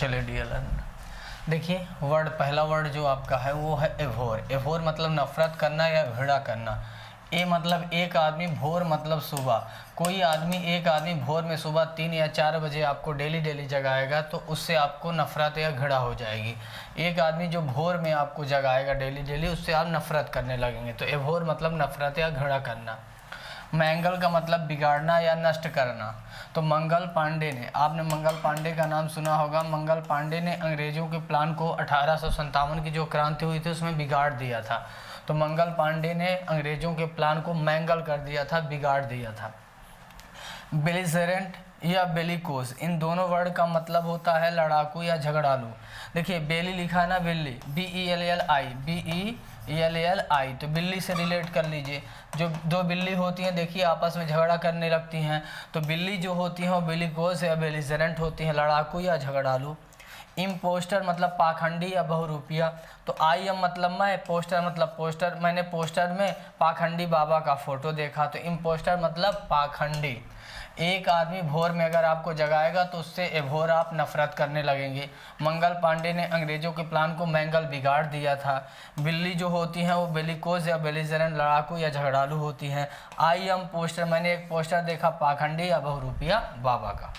चलिए dear learner, देखिए word, पहला वर्ड जो आपका है वो है एभोर। एभोर मतलब नफरत करना या घृणा करना। ए मतलब एक आदमी, भोर मतलब सुबह। कोई आदमी, एक आदमी भोर में सुबह 3 या 4 बजे आपको डेली जगाएगा तो उससे आपको नफरत या घृणा हो जाएगी। एक आदमी जो भोर में आपको जगाएगा डेली उससे आप नफरत करने लगेंगे। तो एभोर मतलब नफरत या घृणा करना। मैंगल का मतलब बिगाड़ना या नष्ट करना। तो मंगल पांडे ने, आपने मंगल पांडे का नाम सुना होगा। मंगल पांडे ने अंग्रेजों के प्लान को 1857 की जो क्रांति हुई थी उसमें बिगाड़ दिया था। तो मंगल पांडे ने अंग्रेजों के प्लान को मैंगल कर दिया था, बिगाड़ दिया था। बेलिजरेंट या बेलिकोस, इन दोनों वर्ड का मतलब होता है लड़ाकू या झगड़ालू। देखिए बेली लिखा है ना, बिल्ली, BELLI, तो बिल्ली से रिलेट कर लीजिए। जो दो बिल्ली होती हैं देखिए आपस में झगड़ा करने लगती हैं, तो बिल्ली जो होती हैं वो बेलिकोस या बेलिजरेंट होती हैं, लड़ाकू या झगड़ालू। इम्पोस्टर मतलब पाखंडी या बहुरूपिया। तो IM मतलब मैं, पोस्टर मतलब पोस्टर, मैंने पोस्टर में पाखंडी बाबा का फोटो देखा। तो इम्पोस्टर मतलब पाखंडी। एक आदमी भोर में अगर आपको जगाएगा तो उससे एभोर आप नफरत करने लगेंगे। मंगल पांडे ने अंग्रेजों के प्लान को मैंगल, बिगाड़ दिया था। बिल्ली जो होती हैं वो बेलिकोस या बेलिजरेंट, लड़ाकू या झगड़ालू होती हैं। IM पोस्टर, मैंने एक पोस्टर देखा पाखंडी या बहुरूपिया बाबा का।